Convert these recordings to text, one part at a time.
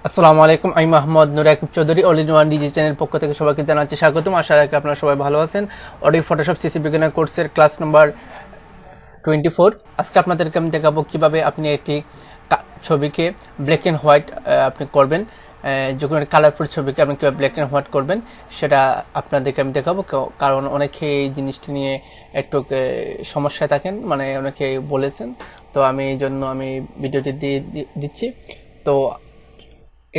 আসসালামু আলাইকুম, আমি Mohammad Nur Akib Chowdhury all in one digi channel পক্ষ থেকে সবাইকে জানাচ্ছি স্বাগতম। আশা রাখি আপনারা সবাই ভালো আছেন। অডিও ফটোশপ সিসি বিগিনার কোর্সের ক্লাস নাম্বার 24। আজকে আপনাদেরকে আমি দেখাবো কিভাবে আপনি একটি ছবিকে ব্ল্যাক অ্যান্ড হোয়াইট আপনি করবেন। যে কোনো কালারফুল ছবিকে আপনি কীভাবে ব্ল্যাক অ্যান্ড হোয়াইট করবেন সেটা আপনাদেরকে আমি দেখাবো। কারণ অনেকে এই জিনিসটি নিয়ে একটু সমস্যায় থাকেন, মানে অনেকে বলেছেন, তো আমি এই জন্য আমি ভিডিওটি দিয়ে দিচ্ছি। তো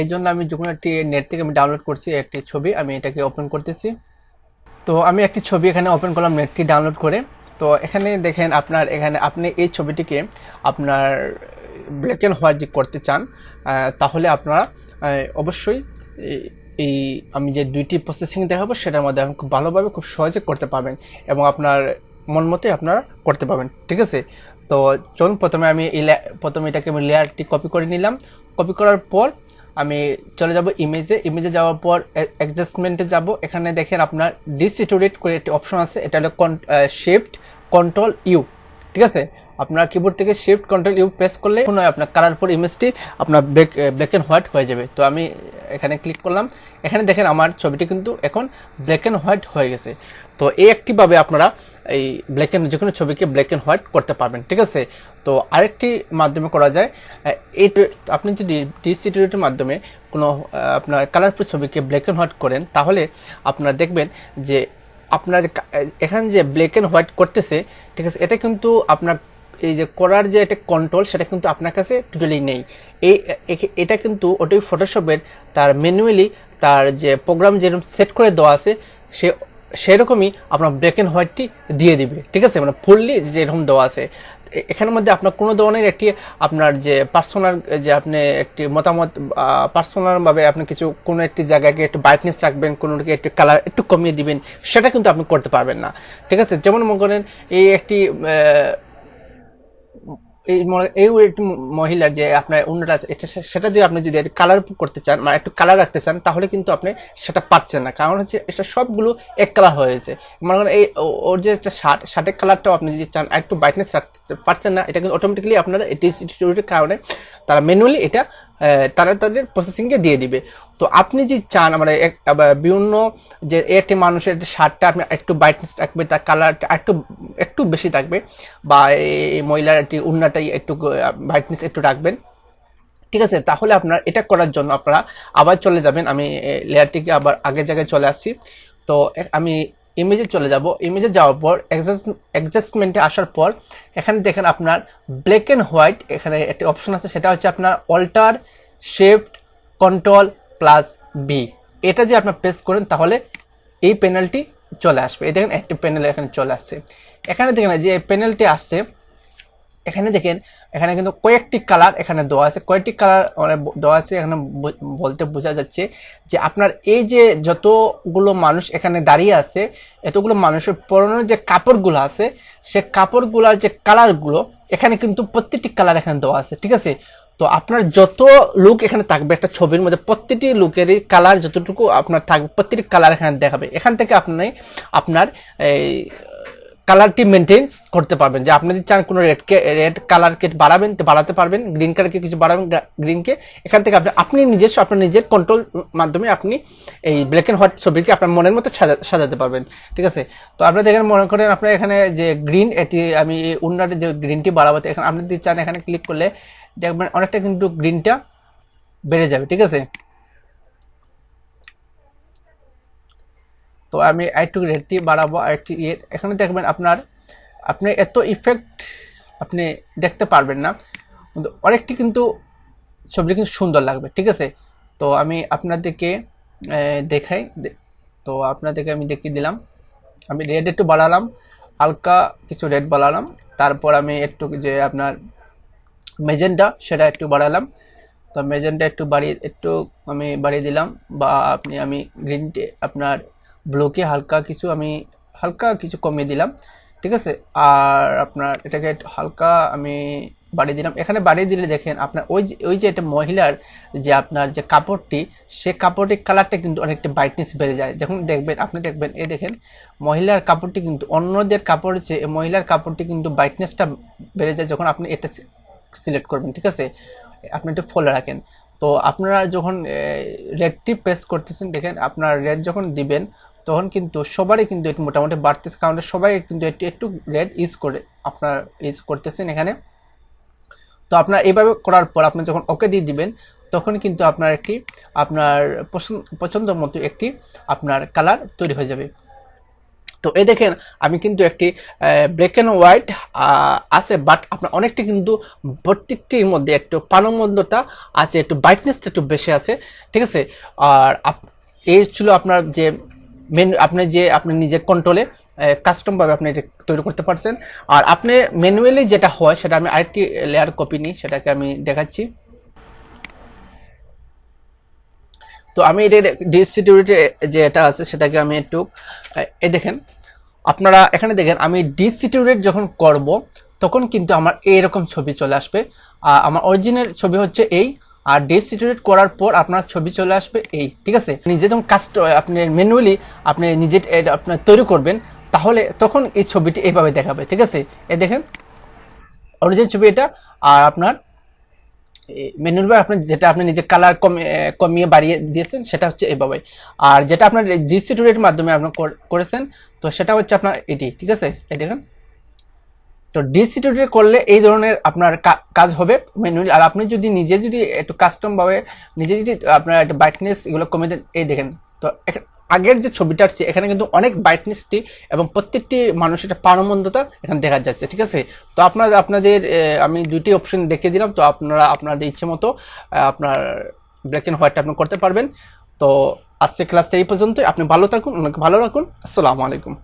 এই জন্য আমি যখন একটি নেট থেকে আমি ডাউনলোড করছি একটি ছবি, আমি এটাকে ওপেন করতেছি। তো আমি একটি ছবি এখানে ওপেন করলাম নেটটি ডাউনলোড করে। তো এখানে দেখেন আপনার এখানে আপনি এই ছবিটিকে আপনার ব্ল্যাক অ্যান্ড হোয়াইট যে করতে চান, তাহলে আপনারা অবশ্যই এই আমি যে দুইটি প্রসেসিং দেখাবো সেটার মধ্যে আপনি খুব ভালোভাবে খুব সহজে করতে পারবেন এবং আপনার মন মতোই আপনারা করতে পারবেন, ঠিক আছে। তো চলুন প্রথমে প্রথমে এটাকে আমি লেয়ারটি কপি করে নিলাম। কপি করার পর আমি চলে যাব ইমেজে যাওয়ার পর অ্যাডজাস্টমেন্টে যাব। এখানে দেখেন আপনার ডিস্যাচুরেট করে একটি অপশন আছে, এটা হলো শিফট কন্ট্রোল ইউ, ঠিক আছে। আপনার কিবোর্ড থেকে শিফট কন্ট্রোল ইউ প্রেস করলে আপনার কালারফুল ইমেজটি আপনার ব্ল্যাক অ্যান্ড হোয়াইট হয়ে যাবে। তো আমি এখানে ক্লিক করলাম। এখানে দেখেন আমার ছবিটি কিন্তু এখন ব্ল্যাক অ্যান্ড হোয়াইট হয়ে গেছে। তো এই একটিভাবে আপনারা এই যে কোনো ছবিকে ব্ল্যাক অ্যান্ড হোয়াইট করতে পারবেন, ঠিক আছে। তো আরেকটি মাধ্যমে করা যায়, এই আপনি যদি ডিস্যাচুরেটের মাধ্যমে কোনো আপনার কালারফুল ছবিকে ব্ল্যাক অ্যান্ড হোয়াইট করেন, তাহলে আপনারা দেখবেন যে আপনার এখানে যে ব্ল্যাক অ্যান্ড হোয়াইট করতেছে, ঠিক আছে, এটা কিন্তু আপনার এই যে করার যে একটা কন্ট্রোল সেটা কিন্তু আপনার কাছে টোটালি নেই। এটা কিন্তু ওটাই ফটোশপের তার ম্যানুয়ালি তার যে প্রোগ্রাম যেরকম সেট করে দেওয়া আছে সেরকমই আপনার ব্ল্যাক অ্যান্ড হোয়াইটটি দিয়ে দিবে, ঠিক আছে, মানে ফুললি যেরকম দেওয়া আছে। এখানের মধ্যে আপনার কোনো ধরনের একটি আপনার যে পার্সোনাল যে আপনি একটি মতামত পার্সোনালভাবে আপনি কোনো একটি জায়গাকে একটু ব্রাইটনেস রাখবেন, কোনোটাকে একটু কালার একটু কমিয়ে দিবেন, সেটা কিন্তু আপনি করতে পারবেন না, ঠিক আছে। যেমন মনে করেন এই একটি এই একটি মহিলার যে আপনার অন্যটা আছে সেটা দিয়ে আপনি যদি কালার করতে চান, মানে একটু কালার রাখতে চান, তাহলে কিন্তু আপনি সেটা পাচ্ছেন না। কারণ হচ্ছে এটা সবগুলো এক কালার হয়েছে। মনে করেন এই ওর যে একটা শার্টের কালারটাও আপনি যদি চান একটু ব্রাইটনেস রাখতে পারছেন না, এটা কিন্তু অটোমেটিক্যালি আপনারা ডিস্যাচুরেটের কারণে তারা ম্যানুয়ালি এটা তাদের প্রসেসিংকে দিয়ে দিবে। তো আপনি যদি চান আমরা বিভিন্ন যে একটি মানুষের শার্টটা আপনি একটু ব্রাইটনেস রাখবে, তার কালারটা একটু বেশি থাকবে, বা এই মহিলার একটি উন্নাটাই একটু ব্রাইটনেস একটু রাখবেন, ঠিক আছে। তাহলে আপনার এটা করার জন্য আপনারা আবার চলে যাবেন, আমি লেয়ারটিকে আবার আগের জায়গায় চলে আসছি। তো আমি ইমেজে চলে যাব। ইমেজে যাওয়ার পর অ্যাডজাস্টমেন্টে আসার পর এখানে দেখেন আপনার ব্ল্যাক অ্যান্ড হোয়াইট এখানে একটি অপশন আছে, সেটা হচ্ছে আপনার alter shift control plus B. এটা যে আপনার প্রেস করেন তাহলে এই প্যানেলটি চলে আসবে। এই দেখেন একটি প্যানেল এখানে চলে আসছে। এখানে দেখেন যে প্যানেলটি আসছে, এখানে দেখেন এখানে কিন্তু কয়েকটি কালার এখানে দেওয়া আছে, কয়েকটি কালার দেওয়া আছে। এখানে বলতে বোঝা যাচ্ছে যে আপনার এই যে যতগুলো মানুষ এখানে দাঁড়িয়ে আছে, এতগুলো মানুষের পরনের যে কাপড়গুলো আছে, সে কাপড়গুলোর যে কালারগুলো এখানে কিন্তু প্রত্যেকটি কালার এখানে দেওয়া আছে, ঠিক আছে। তো আপনার যত লুক এখানে থাকবে একটা ছবির মধ্যে, প্রত্যেকটি লুকেরই কালার যতটুকু আপনার থাকবে প্রত্যেকটি কালার এখানে দেখাবে। এখান থেকে আপনি আপনার এই কালারটি মেনটেন করতে পারবেন। যে আপনি যদি চান কোনো রেড কালারকে বাড়াবেন তো বাড়াতে পারবেন, গ্রিন কালারকে কিছু বাড়াবেন গ্রিনকে। এখান থেকে আপনি আপনার নিজের কন্ট্রোল মাধ্যমে আপনি এই ব্ল্যাক অ্যান্ড হোয়াইট ছবিকে আপনার মনের মতো সাজাতে পারবেন, ঠিক আছে। তো আপনারা দেখেন মনে করেন আপনার এখানে যে গ্রিন, এটি আমি উন্নার যে গ্রিনটি বাড়াবো, এখানে আপনি যদি চান এখানে ক্লিক করলে দেখবেন অনেকটা কিন্তু গ্রিনটা বেড়ে যাবে, ঠিক আছে। তো আমি একটু রেডটি বাড়াবো আরেকটি এখানে দেখবেন আপনি এত ইফেক্ট আপনি দেখতে পারবেন না, কিন্তু অনেকটি কিন্তু ছবিটি কিন্তু সুন্দর লাগবে, ঠিক আছে। তো আমি আপনাদেরকে দেখাই। তো আপনাদেরকে আমি দেখিয়ে দিলাম, আমি রেড একটু বাড়ালাম, হালকা কিছু রেড বাড়ালাম, তারপর আমি একটু যে আপনার মেজেন্টা সেটা একটু বাড়ালাম। তো মেজেন্টা একটু আমি বাড়িয়ে দিলাম, বা আমি গ্রিনটি আপনার ব্লুকে হালকা কিছু কমিয়ে দিলাম, ঠিক আছে। আর আপনার এটাকে হালকা আমি বাড়িয়ে দিলাম। এখানে বাড়িয়ে দিলে দেখেন আপনার ওই যে এটা মহিলার যে আপনার যে কাপড়টি, সে কাপড়টির কালারটা কিন্তু অনেকটা ব্রাইটনেস বেড়ে যায়। যখন আপনি দেখবেন এই দেখেন মহিলার কাপড়টি কিন্তু অন্যদের কাপড়ের চেয়ে মহিলার কাপড়টি কিন্তু ব্রাইটনেসটা বেড়ে যায় যখন আপনি এটা সিলেক্ট করবেন, ঠিক আছে। আপনি একটু ফলো রাখেন। তো তো আপনারা যখন রেডটি প্রেস করতেছেন, দেখেন আপনার রেড যখন দিবেন তখন কিন্তু সবারই কিন্তু একটু মোটামুটি বাড়তেছে, কারণ সবাই কিন্তু একটু রেড ইউজ করে আপনার ইউজ করতেছেন এখানে। তো আপনার এইভাবে করার পর আপনি যখন ওকে দিয়ে দিবেন তখন কিন্তু আপনার একটি আপনার পছন্দ মতো একটি আপনার কালার তৈরি হয়ে যাবে। তো এই দেখেন আমি কিন্তু একটি ব্ল্যাক অ্যান্ড হোয়াইট আছে, বাট আপনার অনেকটি কিন্তু প্রত্যেকটির মধ্যে একটু প্রাণবন্ততা আছে, একটু ব্রাইটনেসটা একটু বেশি আছে, ঠিক আছে। আর এই ছিল আপনার যে আপনি নিজের কন্ট্রোলে কাস্টম ভাবে আপনি এটা তৈরি করতে পারছেন। আর আপনি ম্যানুয়ালি যেটা হয় সেটা আমি আরেকটি লেয়ার কপি নিই, সেটাকে আমি দেখাচ্ছি। তো আমি এটা ডিস্ট্রিবিউটে যে এটা আছে সেটাকে আমি একটু এই দেখেন, আপনারা এখানে দেখেন আমি ডিস্ট্রিবিউট যখন করব তখন কিন্তু আমার এইরকম ছবি চলে আসবে। আমার অরিজিনাল ছবি হচ্ছে এই, আর ডিস্ট্রিবিউট করার পর আপনার ছবি চলে আসবে এই, ঠিক আছে। নিজে যখন আপনি ম্যানুয়ালি আপনি নিজে আপনার তৈরি করবেন তাহলে তখন এই ছবিটি এইভাবে দেখাবে, ঠিক আছে। এই দেখেন অরিজিনাল ছবি এটা, আর আপনার ম্যানুয়াল বা আপনি যেটা আপনি নিজে কালার কমিয়ে বাড়িয়ে দিয়েছেন সেটা হচ্ছে এইভাবে। আর যেটা আপনার ডিস্ট্রিবিউটের মাধ্যমে আপনি করেছেন তো সেটা হচ্ছে আপনার এটি, ঠিক আছে। এই দেখেন, তো ডিস্ট্রিবিউট করলে এই ধরনের আপনার কাজ হবে ম্যানুয়ালি। আর আপনি যদি নিজে যদি একটু কাস্টম ভাবে নিজে যদি আপনার একটা ব্রাইটনেস এগুলো কমিয়ে দেন, এই দেখেন তো আগের যে ছবিটা আসছে এখানে কিন্তু অনেক ব্রাইটনেসটি এবং প্রত্যেকটি মানুষের একটা প্রাণবন্ততা এখানে দেখা যাচ্ছে, ঠিক আছে। তো আপনাদের আমি দুইটি অপশন দেখিয়ে দিলাম, তো আপনারা আপনাদের ইচ্ছে মতো আপনার ব্ল্যাক অ্যান্ড হোয়াইট আপনি করতে পারবেন। তো আজকে ক্লাসটা এই পর্যন্ত, আপনি ভালো থাকুন, অনেক ভালো রাখুন। আসসালামু আলাইকুম।